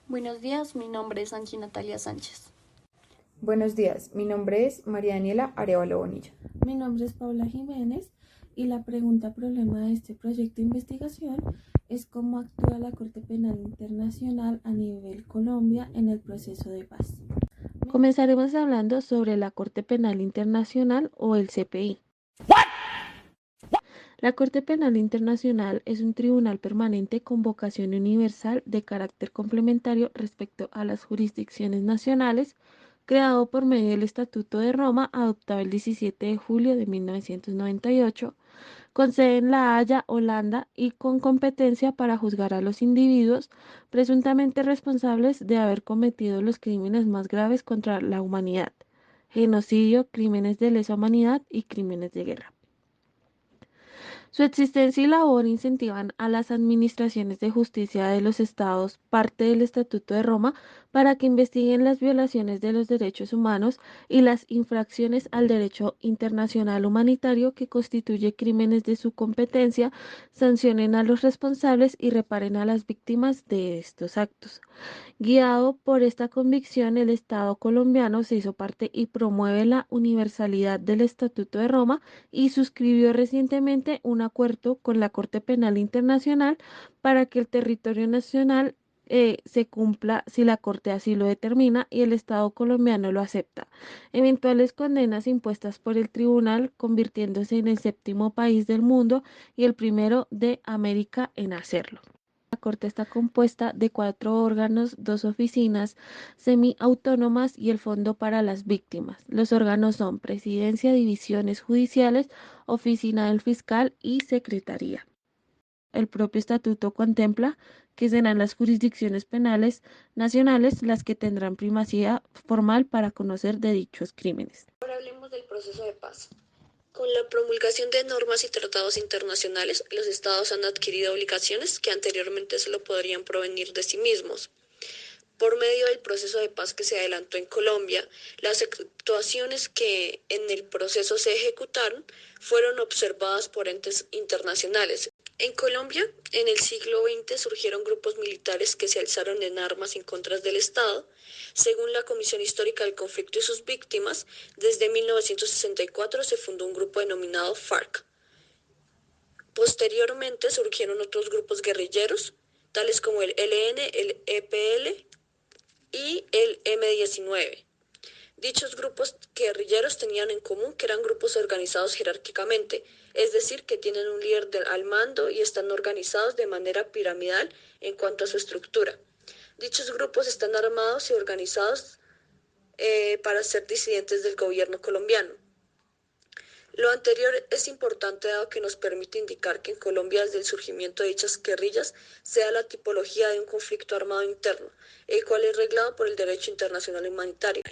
Buenos días, mi nombre es Angie Natalia Sánchez. Buenos días, mi nombre es María Daniela Arevalo Bonilla. Mi nombre es Paula Jiménez y la pregunta problema de este proyecto de investigación es cómo actúa la Corte Penal Internacional a nivel Colombia en el proceso de paz. Comenzaremos hablando sobre la Corte Penal Internacional o el CPI. La Corte Penal Internacional es un tribunal permanente con vocación universal de carácter complementario respecto a las jurisdicciones nacionales, creado por medio del Estatuto de Roma, adoptado el 17 de julio de 1998, con sede en La Haya, Holanda, y con competencia para juzgar a los individuos presuntamente responsables de haber cometido los crímenes más graves contra la humanidad: genocidio, crímenes de lesa humanidad y crímenes de guerra. Su existencia y labor incentivan a las administraciones de justicia de los estados, parte del Estatuto de Roma, para que investiguen las violaciones de los derechos humanos y las infracciones al derecho internacional humanitario que constituye crímenes de su competencia, sancionen a los responsables y reparen a las víctimas de estos actos. Guiado por esta convicción, el Estado colombiano se hizo parte y promueve la universalidad del Estatuto de Roma y suscribió recientemente un acuerdo con la Corte Penal Internacional para que el territorio nacional se cumpla si la Corte así lo determina y el Estado colombiano lo acepta. Eventuales condenas impuestas por el tribunal, convirtiéndose en el séptimo país del mundo y el primero de América en hacerlo. La Corte está compuesta de 4 órganos, 2 oficinas semiautónomas y el Fondo para las Víctimas. Los órganos son Presidencia, Divisiones Judiciales, Oficina del Fiscal y Secretaría. El propio estatuto contempla que serán las jurisdicciones penales nacionales las que tendrán primacía formal para conocer de dichos crímenes. Ahora hablemos del proceso de paz. Con la promulgación de normas y tratados internacionales, los estados han adquirido obligaciones que anteriormente solo podrían provenir de sí mismos. Por medio del proceso de paz que se adelantó en Colombia, las actuaciones que en el proceso se ejecutaron fueron observadas por entes internacionales. En Colombia, en el siglo XX surgieron grupos militares que se alzaron en armas en contra del Estado. Según la Comisión Histórica del Conflicto y sus Víctimas, desde 1964 se fundó un grupo denominado FARC. Posteriormente surgieron otros grupos guerrilleros, tales como el ELN, el EPL y el M-19. Dichos grupos guerrilleros tenían en común que eran grupos organizados jerárquicamente, es decir, que tienen un líder al mando y están organizados de manera piramidal en cuanto a su estructura. Dichos grupos están armados y organizados para ser disidentes del gobierno colombiano. Lo anterior es importante dado que nos permite indicar que en Colombia, desde el surgimiento de dichas guerrillas, se da la tipología de un conflicto armado interno, el cual es reglado por el derecho internacional humanitario.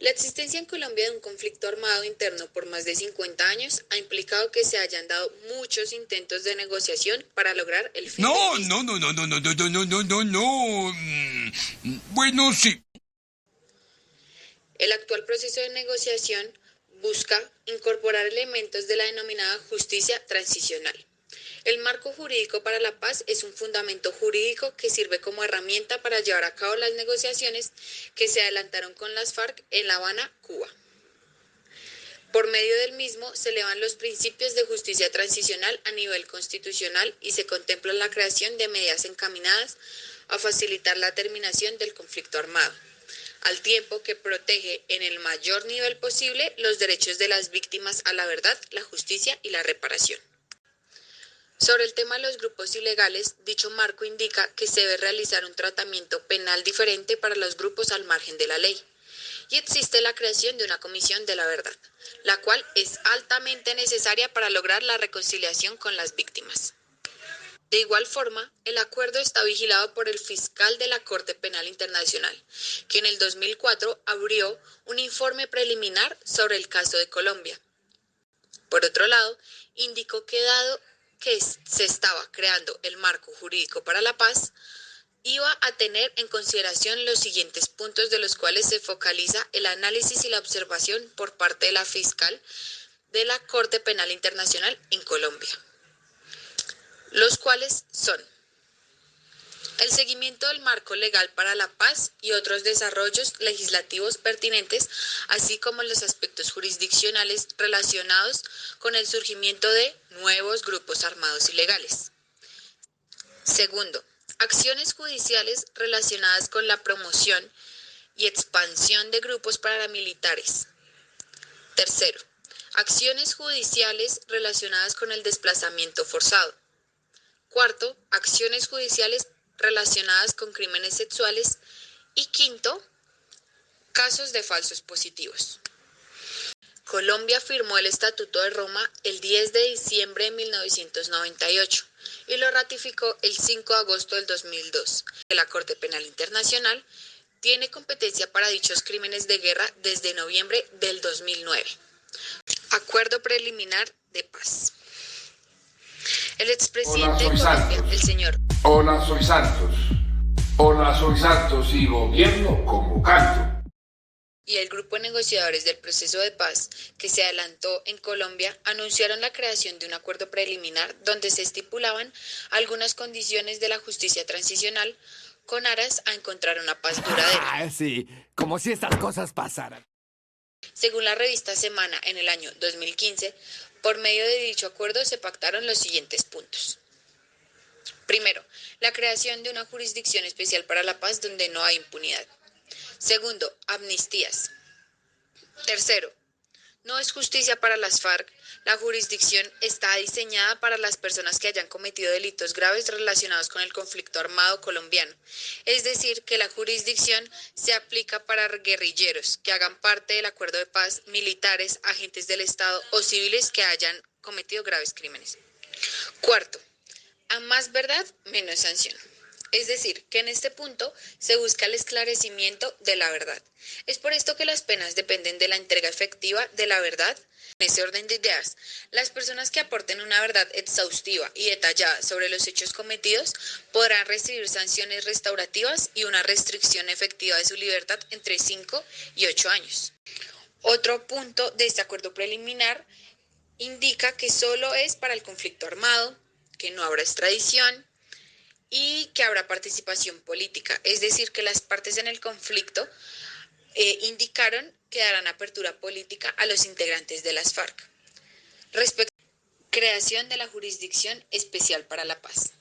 La existencia en Colombia de un conflicto armado interno por más de 50 años ha implicado que se hayan dado muchos intentos de negociación para lograr el fin del mismo. No. Bueno, sí. El actual proceso de negociación busca incorporar elementos de la denominada justicia transicional. El marco jurídico para la paz es un fundamento jurídico que sirve como herramienta para llevar a cabo las negociaciones que se adelantaron con las FARC en La Habana, Cuba. Por medio del mismo se elevan los principios de justicia transicional a nivel constitucional y se contempla la creación de medidas encaminadas a facilitar la terminación del conflicto armado, al tiempo que protege en el mayor nivel posible los derechos de las víctimas a la verdad, la justicia y la reparación. Sobre el tema de los grupos ilegales, dicho marco indica que se debe realizar un tratamiento penal diferente para los grupos al margen de la ley. Y existe la creación de una comisión de la verdad, la cual es altamente necesaria para lograr la reconciliación con las víctimas. De igual forma, el acuerdo está vigilado por el fiscal de la Corte Penal Internacional, que en el 2004 abrió un informe preliminar sobre el caso de Colombia. Por otro lado, indicó que dado que se estaba creando el marco jurídico para la paz, iba a tener en consideración los siguientes puntos de los cuales se focaliza el análisis y la observación por parte de la fiscal de la Corte Penal Internacional en Colombia, los cuales son: El seguimiento del marco legal para la paz y otros desarrollos legislativos pertinentes, así como los aspectos jurisdiccionales relacionados con el surgimiento de nuevos grupos armados ilegales. Segundo, acciones judiciales relacionadas con la promoción y expansión de grupos paramilitares. Tercero, acciones judiciales relacionadas con el desplazamiento forzado. Cuarto, acciones judiciales relacionadas con crímenes sexuales. Y quinto, casos de falsos positivos. Colombia firmó el Estatuto de Roma el 10 de diciembre de 1998 y lo ratificó el 5 de agosto del 2002. La Corte Penal Internacional tiene competencia para dichos crímenes de guerra desde noviembre del 2009. Acuerdo preliminar de paz. El expresidente de Colombia, el señor. Hola, soy Santos. Hola, soy Santos y gobierno como canto. Y el grupo de negociadores del proceso de paz que se adelantó en Colombia anunciaron la creación de un acuerdo preliminar donde se estipulaban algunas condiciones de la justicia transicional con aras a encontrar una paz duradera. Sí, como si estas cosas pasaran. Según la revista Semana, en el año 2015, por medio de dicho acuerdo se pactaron los siguientes puntos. Primero, la creación de una jurisdicción especial para la paz donde no hay impunidad. Segundo, amnistías. Tercero, no es justicia para las FARC. La jurisdicción está diseñada para las personas que hayan cometido delitos graves relacionados con el conflicto armado colombiano. Es decir, que la jurisdicción se aplica para guerrilleros que hagan parte del acuerdo de paz, militares, agentes del Estado o civiles que hayan cometido graves crímenes. Cuarto, a más verdad, menos sanción. Es decir, que en este punto se busca el esclarecimiento de la verdad. Es por esto que las penas dependen de la entrega efectiva de la verdad. En ese orden de ideas, las personas que aporten una verdad exhaustiva y detallada sobre los hechos cometidos podrán recibir sanciones restaurativas y una restricción efectiva de su libertad entre 5 y 8 años. Otro punto de este acuerdo preliminar indica que solo es para el conflicto armado, que no habrá extradición y que habrá participación política, es decir, que las partes en el conflicto indicaron que darán apertura política a los integrantes de las FARC. Respecto a la creación de la Jurisdicción Especial para la Paz.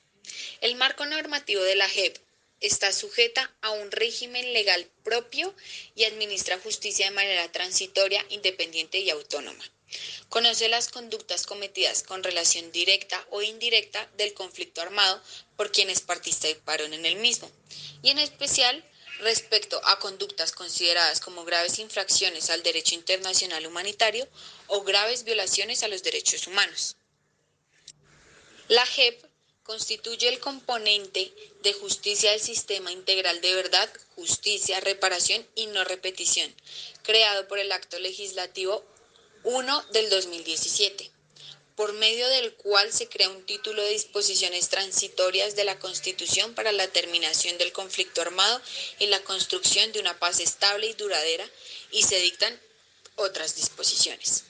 El marco normativo de la JEP está sujeta a un régimen legal propio y administra justicia de manera transitoria, independiente y autónoma. Conoce las conductas cometidas con relación directa o indirecta del conflicto armado por quienes participaron en el mismo, y en especial respecto a conductas consideradas como graves infracciones al derecho internacional humanitario o graves violaciones a los derechos humanos. La JEP constituye el componente de justicia del Sistema Integral de Verdad, Justicia, Reparación y No Repetición, creado por el Acto Legislativo 1 del 2017, por medio del cual se crea un título de disposiciones transitorias de la Constitución para la terminación del conflicto armado y la construcción de una paz estable y duradera, y se dictan otras disposiciones.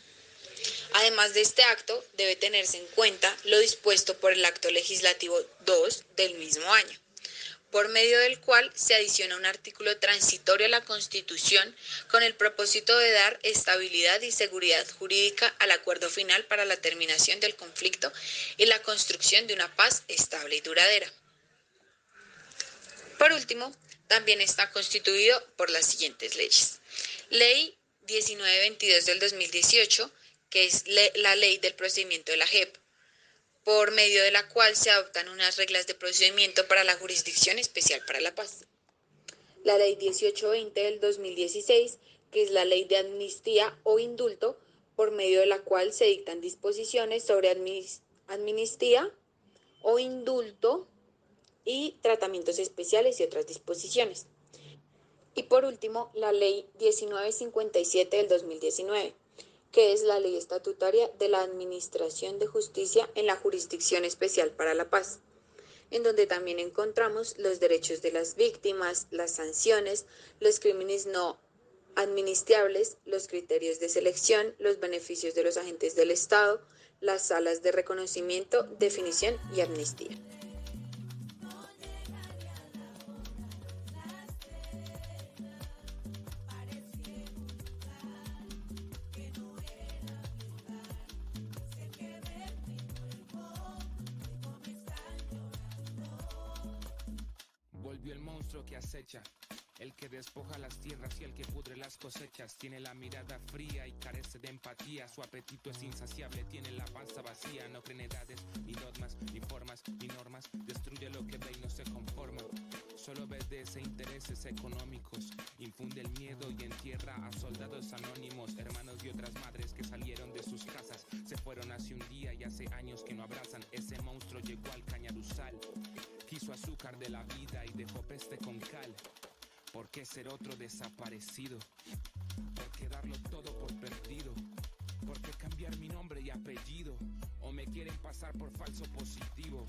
Además de este acto, debe tenerse en cuenta lo dispuesto por el Acto Legislativo 2 del mismo año, por medio del cual se adiciona un artículo transitorio a la Constitución con el propósito de dar estabilidad y seguridad jurídica al acuerdo final para la terminación del conflicto y la construcción de una paz estable y duradera. Por último, también está constituido por las siguientes leyes. Ley 1922 del 2018, que es la ley del procedimiento de la JEP, por medio de la cual se adoptan unas reglas de procedimiento para la Jurisdicción Especial para la Paz. La Ley 1820 del 2016, que es la Ley de Amnistía o Indulto, por medio de la cual se dictan disposiciones sobre amnistía o indulto y tratamientos especiales y otras disposiciones. Y por último, la Ley 1957 del 2019, que es la ley estatutaria de la Administración de Justicia en la Jurisdicción Especial para la Paz, en donde también encontramos los derechos de las víctimas, las sanciones, los crímenes no amnistiables, los criterios de selección, los beneficios de los agentes del Estado, las salas de reconocimiento, definición y amnistía. vio el monstruo que acecha, el que despoja las tierras y el que pudre las cosechas. Tiene la mirada fría y carece de empatía. Su apetito es insaciable, tiene la panza vacía. No cree en edades, ni dogmas, ni formas, ni normas. Destruye lo que ve y no se conforma. Solo obedece intereses económicos. Infunde el miedo y entierra a soldados anónimos. Hermanos y otras madres que salieron de sus casas. Se fueron hace un día y hace años que no abrazan. Ese monstruo llegó al cañaruzal. Quiso azúcar de la vida y dejó peste con cal. ¿Por qué ser otro desaparecido? ¿Por qué darlo todo por perdido? ¿Por qué cambiar mi nombre y apellido? ¿O me quieren pasar por falso positivo?